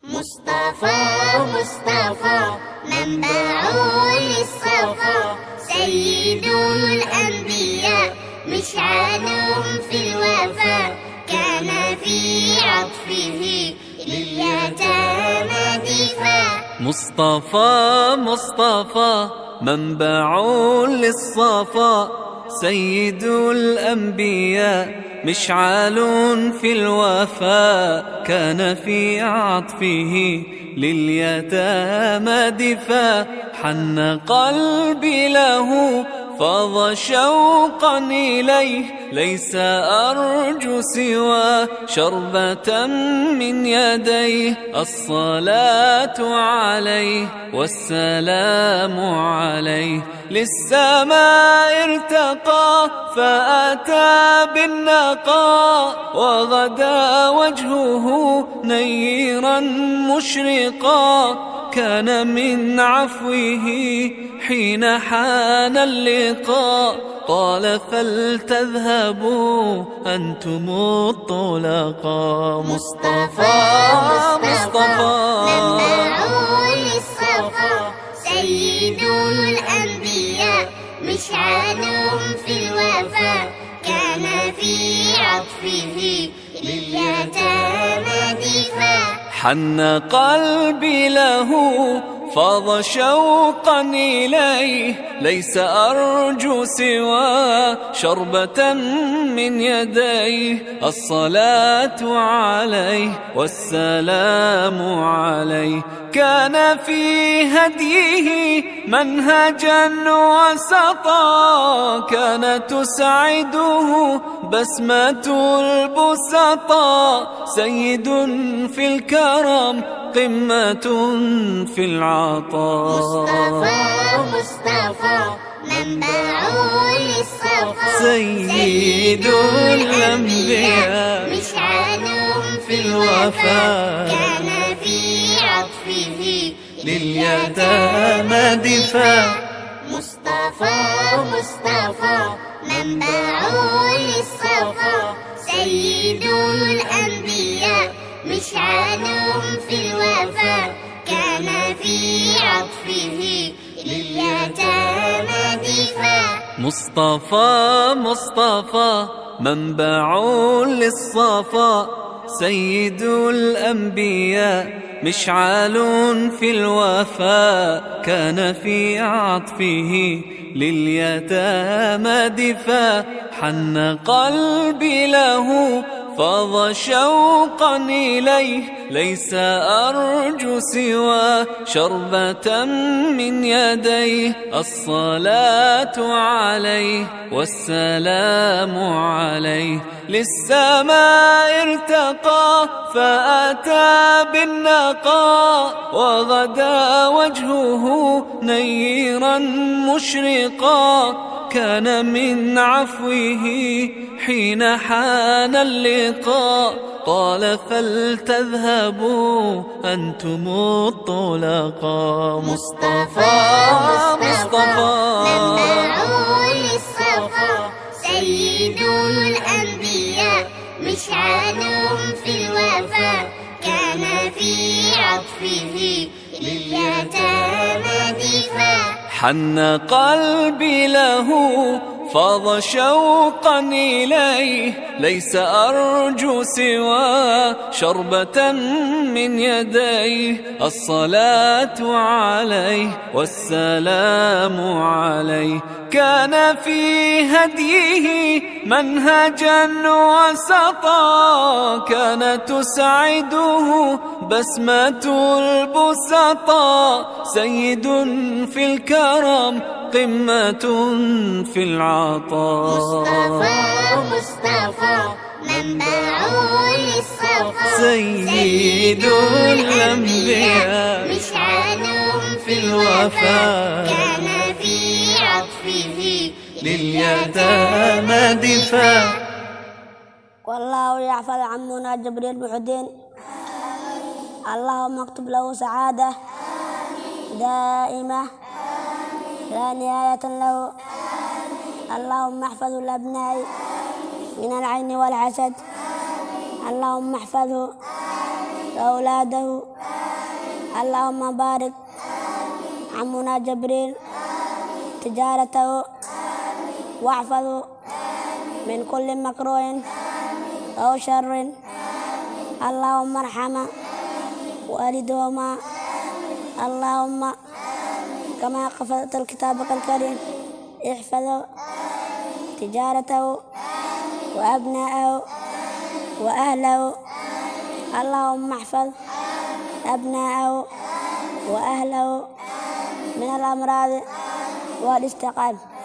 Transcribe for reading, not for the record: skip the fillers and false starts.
مصطفى مصطفى منبع للصفا، سيد الأنبياء مشعل في الوفا، كان في عطفه لليتامى دفاع. مصطفى مصطفى منبع للصفا، سيد الأنبياء مشعل في الوفا، كان في عطفه لليتامى دفاع. حن قلبي له فاض شوقا إليه، ليس أرجو سوى شربة من يديه. الصلاة عليه والسلام عليه، للسماء ارتقى فأتى بالنقاء، وغدا وجهه نيرا مشرقا. كان من عفوه حين حان اللقاء، قال فلتذهبوا أنتم الطلقاء. مصطفى مصطفى منبع للصفا، سيد الأنبياء مشعل في الوفا، كان في عطفه لليتامى دفاع. حن قلبي له فاض شوقا إليه، ليس أرجو سوى شربة من يديه. الصلاة عليه والسلام عليه، كان في هديه منهجا وسطا، كان تسعده بسمة البسطاء. سيد في الكرم قمة في العطاء. مصطفى مصطفى منبع للصفا، سيد الأنبياء مشعل في الوفا، كان في عطفه لليتامى دفاع. مصطفى مصطفى منبع للصفا، سيد الأنبياء مشعل في الوفا، كان في عطفه لليتامى دفاع. مصطفى مصطفى منبع للصفا، سيد الأنبياء مشعل في الوفا، كان في عطفه لليتامى دفاع. حن قلبي له فاض شوقا إليه، ليس أرجو سوى شربة من يديه. الصلاة عليه والسلام عليه، للسماء ارتقى فأتى بالنقاء، وغدا وجهه نيرا مشرقا. كان من عفوه حين حان اللقاء، قال فلتذهبوا أنتم الطلقاء. مصطفى مصطفى منبع للصفا، سيد الأنبياء مشعل في الوفا، كان في عطفه لليتامى دفاع. حن قلبي له فاض شوقا إليه، ليس أرجو سوى شربة من يديه. الصلاة عليه والسلام عليه، كان في هديه منهجا وسطا، كان تسعده بسمة البسطاء. سيد في الكرم قمة في العطاء. مصطفى مصطفى منبع للصفا، سيد الأنبياء مشعل في الوفا، كان في عطفه لليتامى دفاع. والله يحفظ عمنا جبريل محدين، اللهم اكتب له سعادة دائمة لا نهاية له. اللهم احفظ الأبناء من العين والحسد، اللهم احفظه وأولاده. اللهم بارك عمنا جبريل تجارته واحفظه من كل مكروه أو شر. اللهم ارحم والدهما. اللهم كما حفظت كتابك الكريم احفظ تجارته وأبناءه وأهله. اللهم احفظ أبناءه وأهله من الأمراض والاستقامة.